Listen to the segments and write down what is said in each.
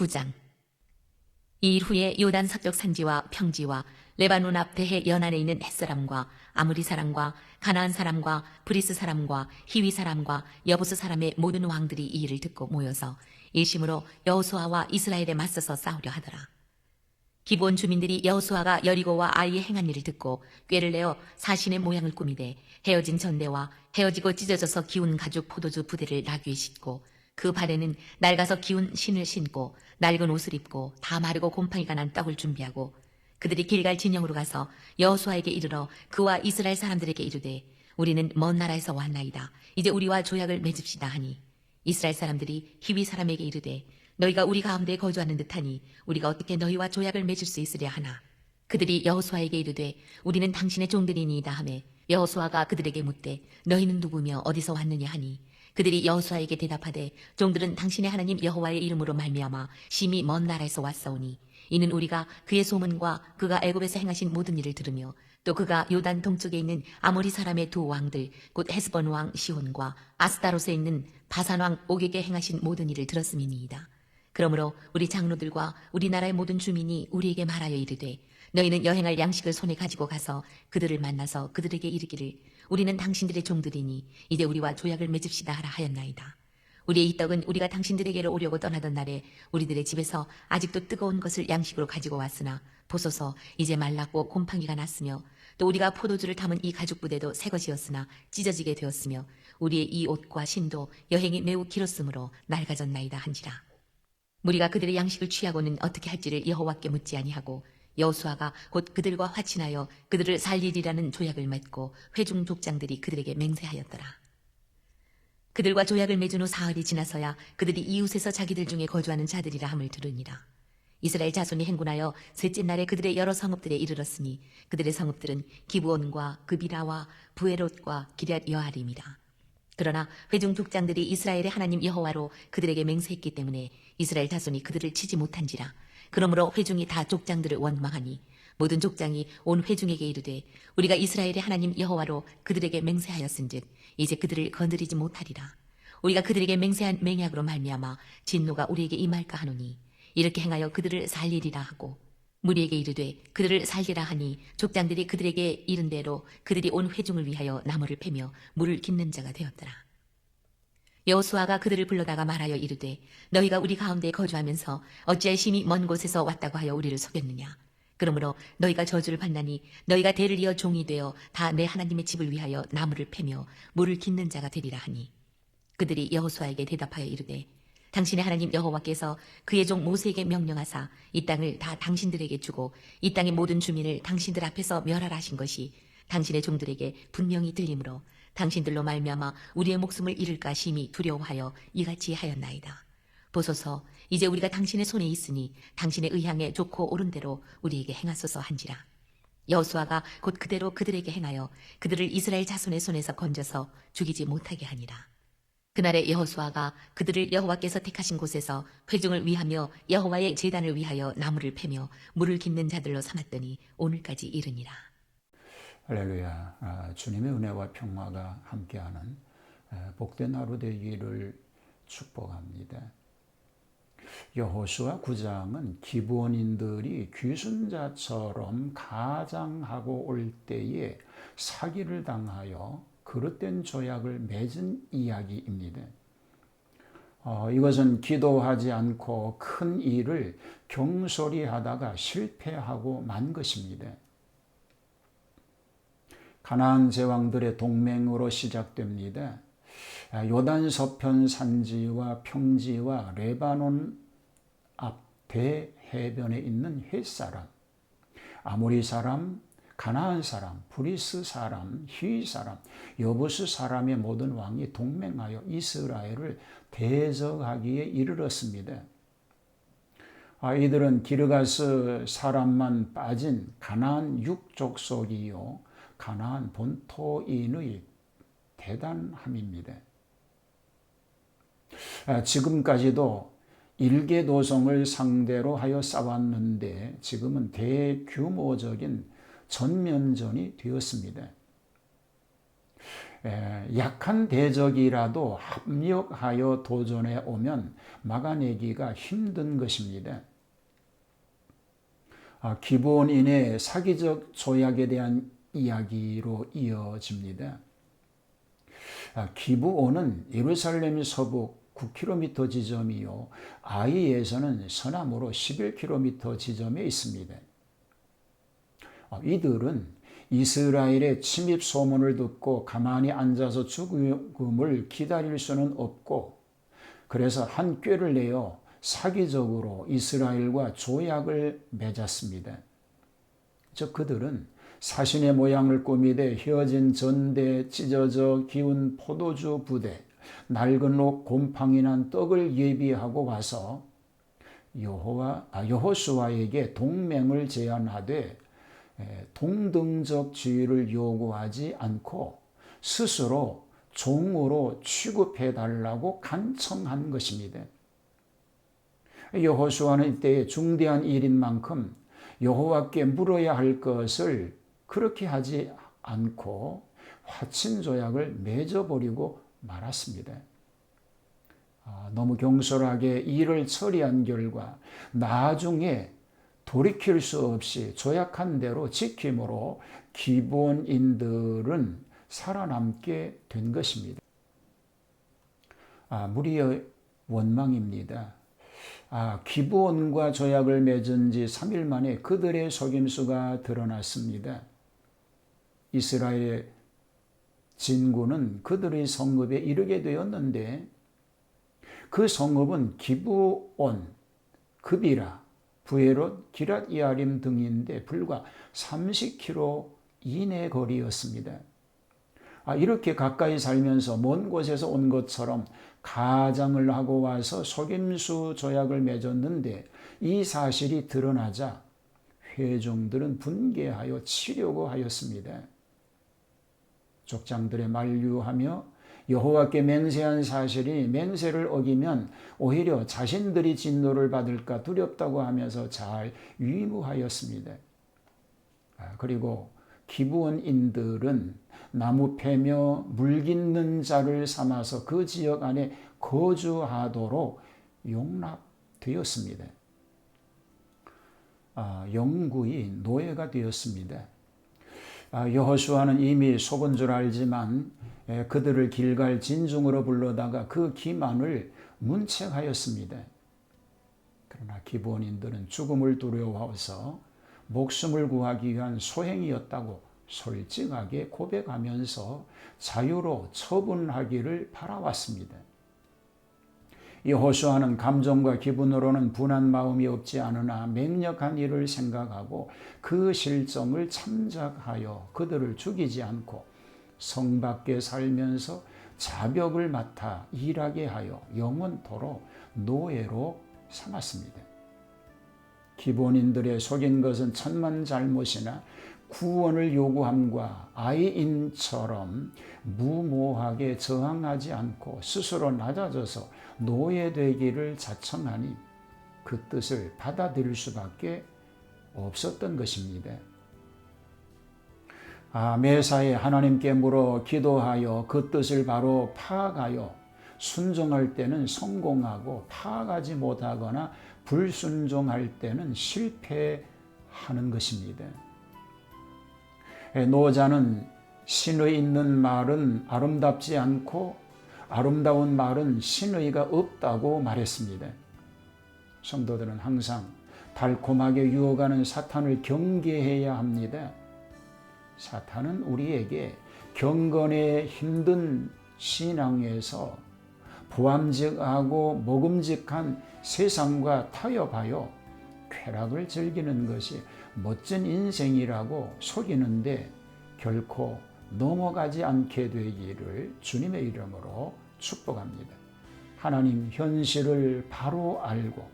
9장. 이 일 후에 요단 서쪽 산지와 평지와 레바논 앞 대해 연안에 있는 햇사람과 아무리 사람과 가나안 사람과 브리스 사람과 히위 사람과 여부스 사람의 모든 왕들이 이 일을 듣고 모여서 일심으로 여호수아와 이스라엘에 맞서서 싸우려 하더라. 기브온 주민들이 여호수아가 여리고와 아이의 행한 일을 듣고 꾀를 내어 사신의 모양을 꾸미되 헤어진 전대와 헤어지고 찢어져서 기운 가죽 포도주 부대를 나귀에 싣고 그 발에는 낡아서 기운 신을 신고 낡은 옷을 입고 다 마르고 곰팡이가 난 떡을 준비하고 그들이 길갈 진영으로 가서 여호수아에게 이르러 그와 이스라엘 사람들에게 이르되 우리는 먼 나라에서 왔나이다. 이제 우리와 조약을 맺읍시다 하니 이스라엘 사람들이 히위 사람에게 이르되 너희가 우리 가운데 거주하는 듯하니 우리가 어떻게 너희와 조약을 맺을 수 있으랴 하나 그들이 여호수아에게 이르되 우리는 당신의 종들이니이다 하매 여호수아가 그들에게 묻되 너희는 누구며 어디서 왔느냐 하니 그들이 여호수아에게 대답하되 종들은 당신의 하나님 여호와의 이름으로 말미암아 심히 먼 나라에서 왔사오니 이는 우리가 그의 소문과 그가 애굽에서 행하신 모든 일을 들으며 또 그가 요단 동쪽에 있는 아모리 사람의 두 왕들 곧 헤스본 왕 시혼과 아스타롯에 있는 바산 왕 옥에게 행하신 모든 일을 들었음이니이다. 그러므로 우리 장로들과 우리나라의 모든 주민이 우리에게 말하여 이르되 너희는 여행할 양식을 손에 가지고 가서 그들을 만나서 그들에게 이르기를 우리는 당신들의 종들이니 이제 우리와 조약을 맺읍시다 하라 하였나이다. 우리의 이 떡은 우리가 당신들에게로 오려고 떠나던 날에 우리들의 집에서 아직도 뜨거운 것을 양식으로 가지고 왔으나 보소서 이제 말랐고 곰팡이가 났으며 또 우리가 포도주를 담은 이 가죽 부대도 새 것이었으나 찢어지게 되었으며 우리의 이 옷과 신도 여행이 매우 길었으므로 낡아졌나이다 한지라. 무리가 그들의 양식을 취하고는 어떻게 할지를 여호와께 묻지 아니하고 여호수아가 곧 그들과 화친하여 그들을 살리리라는 조약을 맺고 회중 족장들이 그들에게 맹세하였더라. 그들과 조약을 맺은 후 사흘이 지나서야 그들이 이웃에서 자기들 중에 거주하는 자들이라 함을 들으니라. 이스라엘 자손이 행군하여 셋째 날에 그들의 여러 성읍들에 이르렀으니 그들의 성읍들은 기브온과 그비라와 부에롯과 기럇 여아림이라. 그러나 회중 족장들이 이스라엘의 하나님 여호와로 그들에게 맹세했기 때문에 이스라엘 자손이 그들을 치지 못한지라. 그러므로 회중이 다 족장들을 원망하니 모든 족장이 온 회중에게 이르되 우리가 이스라엘의 하나님 여호와로 그들에게 맹세하였은즉 이제 그들을 거느리지 못하리라. 우리가 그들에게 맹세한 맹약으로 말미암아 진노가 우리에게 임할까 하노니 이렇게 행하여 그들을 살리리라 하고 무리에게 이르되 그들을 살리라 하니 족장들이 그들에게 이른 대로 그들이 온 회중을 위하여 나무를 패며 물을 깃는 자가 되었더라. 여호수아가 그들을 불러다가 말하여 이르되 너희가 우리 가운데 거주하면서 어찌하여 심히 먼 곳에서 왔다고 하여 우리를 속였느냐. 그러므로 너희가 저주를 받나니 너희가 대를 이어 종이 되어 다 내 하나님의 집을 위하여 나무를 패며 물을 깃는 자가 되리라 하니 그들이 여호수아에게 대답하여 이르되 당신의 하나님 여호와께서 그의 종 모세에게 명령하사 이 땅을 다 당신들에게 주고 이 땅의 모든 주민을 당신들 앞에서 멸하라 하신 것이 당신의 종들에게 분명히 들리므로 당신들로 말미암아 우리의 목숨을 잃을까 심히 두려워하여 이같이 하였나이다. 보소서 이제 우리가 당신의 손에 있으니 당신의 의향에 좋고 옳은 대로 우리에게 행하소서 한지라. 여호수아가 곧 그대로 그들에게 행하여 그들을 이스라엘 자손의 손에서 건져서 죽이지 못하게 하니라. 그날에 여호수아가 그들을 여호와께서 택하신 곳에서 회중을 위하며 여호와의 제단을 위하여 나무를 패며 물을 깃는 자들로 삼았더니 오늘까지 이르니라. 할렐루야. 주님의 은혜와 평화가 함께하는 복된 하루 되기를 축복합니다. 여호수아 9장은 기브온인들이 귀순자처럼 가장하고 올 때에 사기를 당하여 그릇된 조약을 맺은 이야기입니다. 이것은 기도하지 않고 큰 일을 경솔히 하다가 실패하고 만 것입니다. 가나안 제왕들의 동맹으로 시작됩니다. 요단 서편 산지와 평지와 레바논 앞 대해변에 있는 헷사람, 아모리 사람, 가나안 사람, 브리스 사람, 히위 사람, 여부스 사람의 모든 왕이 동맹하여 이스라엘을 대적하기에 이르렀습니다. 이들은 기르가스 사람만 빠진 가나안 육족속이요 가나안 본토인의 대단함입니다. 지금까지도 일개 도성을 상대로 하여 싸웠는데 지금은 대규모적인 전면전이 되었습니다. 약한 대적이라도 합력하여 도전해 오면 막아내기가 힘든 것입니다. 기브온인의 사기적 조약에 대한 이야기로 이어집니다. 기브온은 예루살렘 서북 9km 지점이요, 아이에서는 서남으로 11km 지점에 있습니다. 이들은 이스라엘의 침입 소문을 듣고 가만히 앉아서 죽음을 기다릴 수는 없고, 그래서 한 꾀를 내어 사기적으로 이스라엘과 조약을 맺었습니다. 즉 그들은 사신의 모양을 꾸미되 휘어진 전대, 찢어져 기운 포도주 부대, 낡은 옷, 곰팡이 난 떡을 예비하고 와서 여호수아에게 동맹을 제안하되 동등적 지위를 요구하지 않고 스스로 종으로 취급해달라고 간청한 것입니다. 여호수아는 이때에 중대한 일인 만큼 여호와께 물어야 할 것을 그렇게 하지 않고 화친 조약을 맺어버리고 말았습니다. 너무 경솔하게 일을 처리한 결과 나중에 돌이킬 수 없이 조약한 대로 지킴으로 기브온인들은 살아남게 된 것입니다. 무리의 원망입니다. 기브온과 조약을 맺은 지 3일 만에 그들의 속임수가 드러났습니다. 이스라엘의 진군은 그들의 성읍에 이르게 되었는데 그 성읍은 기브온, 그비라, 부에롯, 기랏 이아림 등인데 불과 30km 이내 거리였습니다. 이렇게 가까이 살면서 먼 곳에서 온 것처럼 가장을 하고 와서 속임수 조약을 맺었는데 이 사실이 드러나자 회중들은 분개하여 치려고 하였습니다. 족장들의 만류하며 여호와께 맹세한 사실이 맹세를 어기면 오히려 자신들이 진노를 받을까 두렵다고 하면서 잘 위무하였습니다. 그리고 기브온인들은 나무 패며 물 깃는 자를 삼아서 그 지역 안에 거주하도록 용납되었습니다. 영구히 노예가 되었습니다. 여호수아는 이미 속은 줄 알지만 그들을 길갈 진중으로 불러다가 그 기만을 문책하였습니다. 그러나 기브온인들은 죽음을 두려워해서 목숨을 구하기 위한 소행이었다고 솔직하게 고백하면서 자유로 처분하기를 바라왔습니다. 여호수아는 감정과 기분으로는 분한 마음이 없지 않으나 맹력한 일을 생각하고 그 실정을 참작하여 그들을 죽이지 않고 성 밖에 살면서 자벽을 맡아 일하게 하여 영원토록 노예로 삼았습니다. 기본인들의 속인 것은 천만 잘못이나 구원을 요구함과 아이인처럼 무모하게 저항하지 않고 스스로 낮아져서 노예되기를 자청하니 그 뜻을 받아들일 수밖에 없었던 것입니다. 매사에 하나님께 물어 기도하여 그 뜻을 바로 파악하여 순종할 때는 성공하고 파악하지 못하거나 불순종할 때는 실패하는 것입니다. 노자는 신의 있는 말은 아름답지 않고 아름다운 말은 신의가 없다고 말했습니다. 성도들은 항상 달콤하게 유혹하는 사탄을 경계해야 합니다. 사탄은 우리에게 경건의 힘든 신앙에서 보암직하고 먹음직한 세상과 타협하여 쾌락을 즐기는 것이 멋진 인생이라고 속이는데 결코 넘어가지 않게 되기를 주님의 이름으로 축복합니다. 하나님 현실을 바로 알고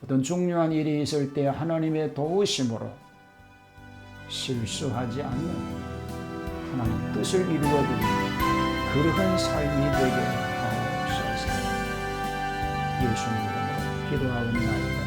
어떤 중요한 일이 있을 때 하나님의 도우심으로 실수하지 않는 하나님 뜻을 이루어드리는 그러한 삶이 되게 하옵소서. 예수님 이름으로 기도하옵나이다.